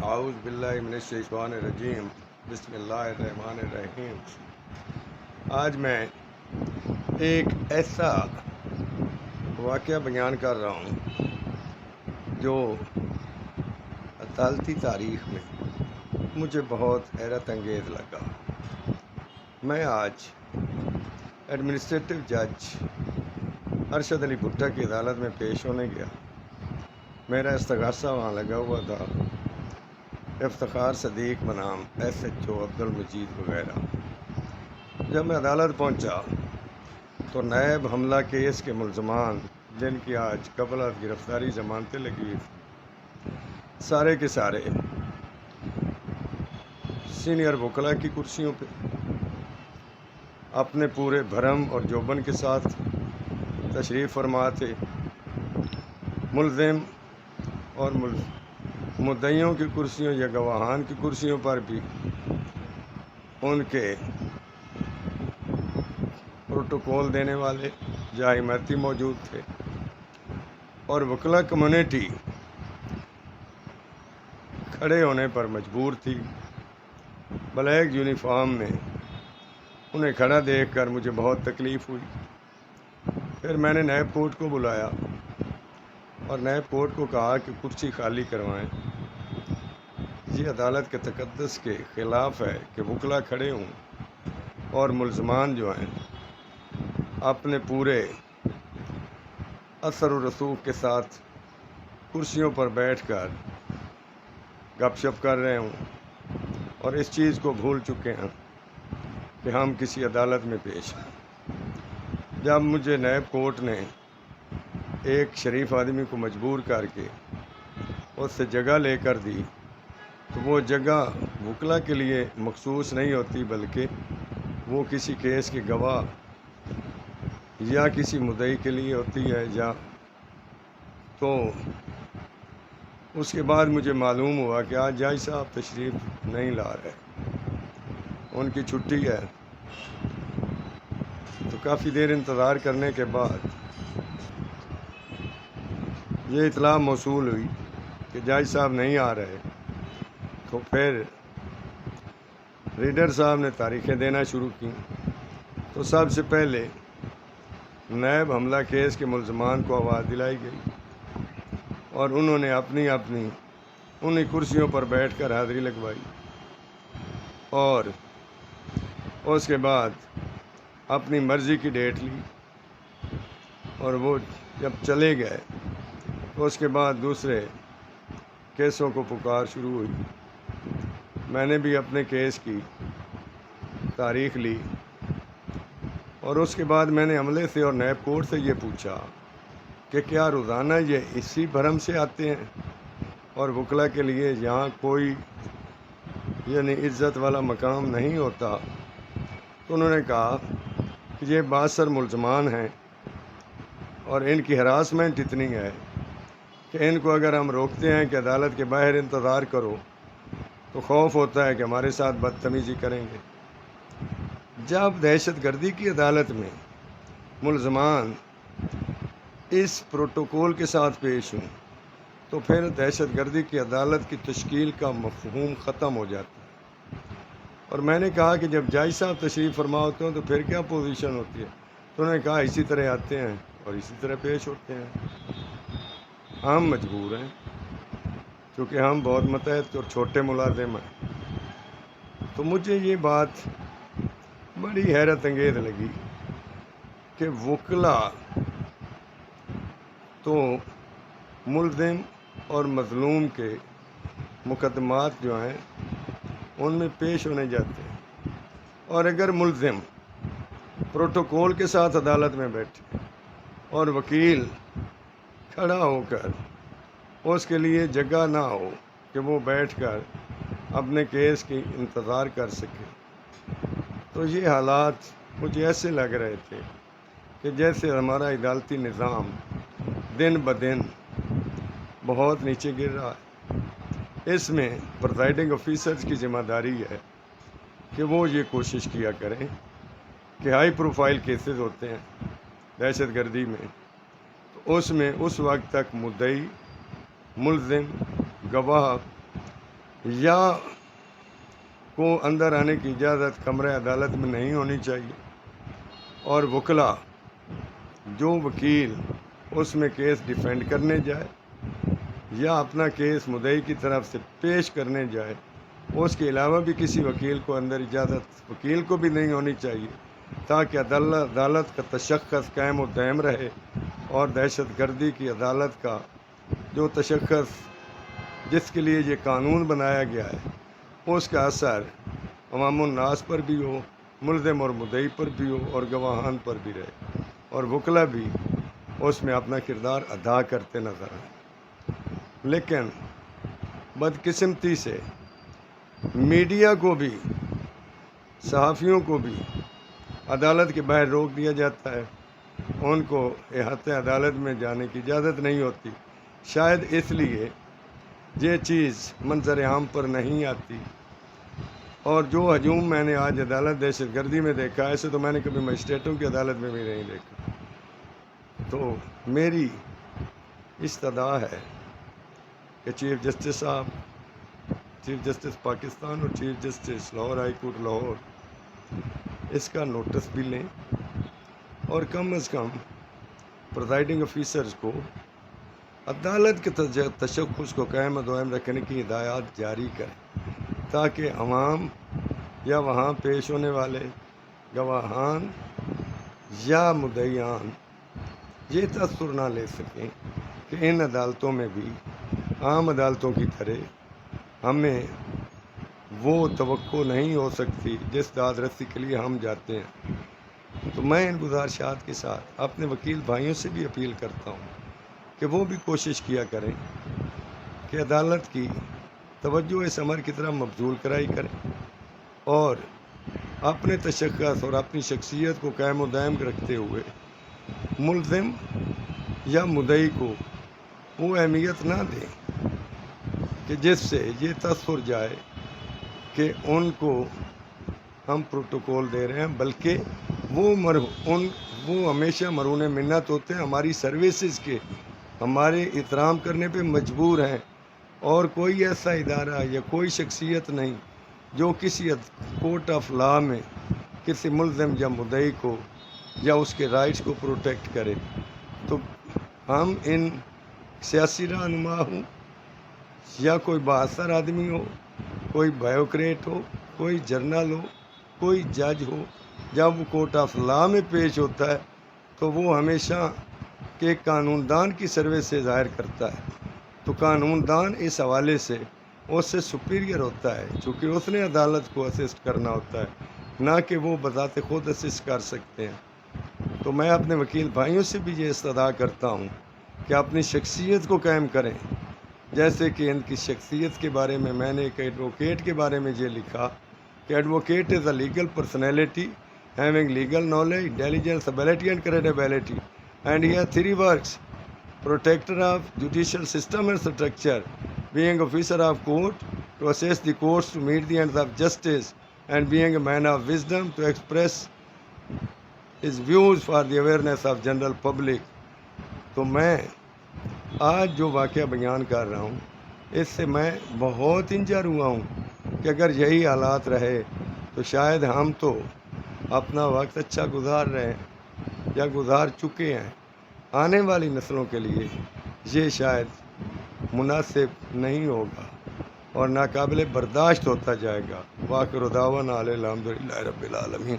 اعوذ باللہ من الشیطان الرجیم بسم اللہ الرحمن الرحیم۔ آج میں ایک ایسا واقعہ بیان کر رہا ہوں جو عدالتی تاریخ میں مجھے بہت حیرت انگیز لگا۔ میں آج ایڈمنسٹریٹو جج ارشد علی بھٹہ کی عدالت میں پیش ہونے گیا۔ میرا استغاثہ وہاں لگا ہوا تھا، افتخار صدیق بنام SHO عبد المجید وغیرہ۔ جب میں عدالت پہنچا تو نیب حملہ کیس کے ملزمان، جن کی آج قبل از گرفتاری ضمانتیں لگی ہوئی، سارے کے سارے سینئر وکلاء کی کرسیوں پہ اپنے پورے بھرم اور جوبن کے ساتھ تشریف فرما تھے۔ ملزم اور مدعیوں کی کرسیوں یا گواہان کی کرسیوں پر بھی ان کے پروٹوکول دینے والے یا حمایتی موجود تھے، اور وکلاء کمیونٹی کھڑے ہونے پر مجبور تھی۔ بلیک یونیفارم میں انہیں کھڑا دیکھ کر مجھے بہت تکلیف ہوئی۔ پھر میں نے نیب کورٹ کو بلایا اور نیب کورٹ کو کہا کہ کرسی خالی کروائیں۔ یہ عدالت کے تقدس کے خلاف ہے کہ وکلاء کھڑے ہوں اور ملزمان جو ہیں اپنے پورے اثر و رسوخ کے ساتھ کرسیوں پر بیٹھ کر گپ شپ کر رہے ہوں، اور اس چیز کو بھول چکے ہیں کہ ہم کسی عدالت میں پیش ہیں۔ جب مجھے نیب کورٹ نے ایک شریف آدمی کو مجبور کر کے اس سے جگہ لے کر دی، تو وہ جگہ وکلاء کے لیے مخصوص نہیں ہوتی، بلکہ وہ کسی کیس کے گواہ یا کسی مدعی کے لیے ہوتی ہے۔ تو اس کے بعد مجھے معلوم ہوا کہ آج جج صاحب تشریف نہیں لا رہے، ان کی چھٹی ہے۔ تو کافی دیر انتظار کرنے کے بعد یہ اطلاع موصول ہوئی کہ جج صاحب نہیں آ رہے۔ تو پھر ریڈر صاحب نے تاریخیں دینا شروع کی۔ تو سب سے پہلے نیب حملہ کیس کے ملزمان کو آواز دلائی گئی، اور انہوں نے اپنی انہیں کرسیوں پر بیٹھ کر حاضری لگوائی، اور اس کے بعد اپنی مرضی کی ڈیٹ لی، اور وہ جب چلے گئے تو اس کے بعد دوسرے کیسوں کو پکار شروع ہوئی۔ میں نے بھی اپنے کیس کی تاریخ لی، اور اس کے بعد میں نے عملے سے اور نیب کورٹ سے یہ پوچھا کہ کیا روزانہ یہ اسی بھرم سے آتے ہیں اور وکلاء کے لیے یہاں کوئی عزت والا مقام نہیں ہوتا؟ تو انہوں نے کہا کہ یہ بااثر ملزمان ہیں، اور ان کی ہراسمنٹ اتنی ہے کہ ان کو اگر ہم روکتے ہیں کہ عدالت کے باہر انتظار کرو، تو خوف ہوتا ہے کہ ہمارے ساتھ بدتمیزی کریں گے۔ جب دہشت گردی کی عدالت میں ملزمان اس پروٹوکول کے ساتھ پیش ہوں، تو پھر دہشت گردی کی عدالت کی تشکیل کا مفہوم ختم ہو جاتا ہے۔ اور میں نے کہا کہ جب جج صاحب تشریف فرما ہوتے ہیں تو پھر کیا پوزیشن ہوتی ہے؟ تو انہوں نے کہا اسی طرح آتے ہیں اور اسی طرح پیش ہوتے ہیں۔ ہم مجبور ہیں، کیونکہ ہم بہت متحد اور چھوٹے ملازم ہیں۔ تو مجھے یہ بات بڑی حیرت انگیز لگی کہ وکلاء تو ملزم اور مظلوم کے مقدمات جو ہیں ان میں پیش ہونے جاتے ہیں، اور اگر ملزم پروٹوکول کے ساتھ عدالت میں بیٹھے اور وکیل کھڑا ہو کر اس کے لیے جگہ نہ ہو کہ وہ بیٹھ کر اپنے کیس کی انتظار کر سکے، تو یہ حالات مجھے ایسے لگ رہے تھے کہ جیسے ہمارا عدالتی نظام دن بدن بہت نیچے گر رہا ہے۔ اس میں پریزائڈنگ آفیسرز کی ذمہ داری ہے کہ وہ یہ کوشش کیا کریں کہ ہائی پروفائل کیسز ہوتے ہیں دہشت گردی میں، تو اس وقت تک مدعی، ملزم، گواہ یا کو اندر آنے کی اجازت کمرہ عدالت میں نہیں ہونی چاہیے، اور وکلا جو وکیل اس میں کیس ڈیفینڈ کرنے جائے یا اپنا کیس مدعی کی طرف سے پیش کرنے جائے، اس کے علاوہ بھی کسی وکیل کو اندر اجازت وکیل کو بھی نہیں ہونی چاہیے، تاکہ عدالت کا تشخص قائم و دائم رہے، اور دہشت گردی کی عدالت کا جو تشخص جس کے لیے یہ قانون بنایا گیا ہے اس کا اثر عوام الناس پر بھی ہو، ملزم اور مدعی پر بھی ہو، اور گواہان پر بھی رہے، اور وکلا بھی اس میں اپنا کردار ادا کرتے نظر آئیں۔ لیکن بدقسمتی سے میڈیا کو بھی، صحافیوں کو بھی عدالت کے باہر روک دیا جاتا ہے، ان کو احاطہ عدالت میں جانے کی اجازت نہیں ہوتی، شاید اس لیے یہ چیز منظر عام پر نہیں آتی۔ اور جو ہجوم میں نے آج عدالت دہشت گردی میں دیکھا، ایسے تو میں نے کبھی مجسٹریٹوں کی عدالت میں بھی نہیں دیکھا۔ تو میری استدعا ہے کہ چیف جسٹس صاحب، چیف جسٹس پاکستان اور chief justice Lahore high court Lahore اس کا نوٹس بھی لیں، اور کم از کم پریزائڈنگ آفیسرز کو عدالت کے تشخص کو قائم و دائم رکھنے کی ہدایات جاری کریں، تاکہ عوام یا وہاں پیش ہونے والے گواہان یا مدعیان یہ تاثر نہ لے سکیں کہ ان عدالتوں میں بھی عام عدالتوں کی طرح ہمیں وہ توقع نہیں ہو سکتی جس داد رسی کے لیے ہم جاتے ہیں۔ تو میں ان گزارشات کے ساتھ اپنے وکیل بھائیوں سے بھی اپیل کرتا ہوں کہ وہ بھی کوشش کیا کریں کہ عدالت کی توجہ اس امر کی طرح مبذول کرائی کریں، اور اپنے تشخص اور اپنی شخصیت کو قائم و دائم رکھتے ہوئے ملزم یا مدعی کو وہ اہمیت نہ دیں کہ جس سے یہ تاثر جائے کہ ان کو ہم پروٹوکول دے رہے ہیں، بلکہ وہ ہمیشہ مرہون منت ہوتے ہیں، ہماری سروسز کے ہمارے احترام کرنے پہ مجبور ہیں، اور کوئی ایسا ادارہ یا کوئی شخصیت نہیں جو کسی کورٹ آف لا میں کسی ملزم یا مدعی کو یا اس کے رائٹس کو پروٹیکٹ کرے۔ تو ہم ان سیاسی رہنما ہوں یا کوئی بااثر آدمی ہو، کوئی بیوکریٹ ہو، کوئی جرنل ہو، کوئی جج ہو، جب وہ کورٹ آف لا میں پیش ہوتا ہے تو وہ ہمیشہ کہ قانون دان کی سروس سے ظاہر کرتا ہے، تو قانون دان اس حوالے سے اس سے سپیریئر ہوتا ہے، چونکہ اس نے عدالت کو اسسٹ کرنا ہوتا ہے، نہ کہ وہ بذات خود اسسٹ کر سکتے ہیں۔ تو میں اپنے وکیل بھائیوں سے بھی یہ استدعا کرتا ہوں کہ اپنی شخصیت کو قائم کریں، جیسے کہ ان کی شخصیت کے بارے میں نے ایک ایڈوکیٹ کے بارے میں یہ لکھا کہ advocate is a legal personality having legal knowledge, intelligence, ability and credibility, and he has 3 works: protector of judicial system and structure, being officer of court to assist the courts to meet the ends of justice, and being a man of wisdom to express his views for the awareness of general public۔ تو میں آج جو واقعہ بیان کر رہا ہوں اس سے میں بہت انجر ہوا ہوں کہ اگر یہی حالات رہے تو شاید ہم تو اپنا وقت اچھا گزار رہے ہیں یا گزار چکے ہیں، آنے والی نسلوں کے لیے یہ شاید مناسب نہیں ہوگا اور ناقابل برداشت ہوتا جائے گا۔ وآخر دعوانا الحمدللہ رب العالمین۔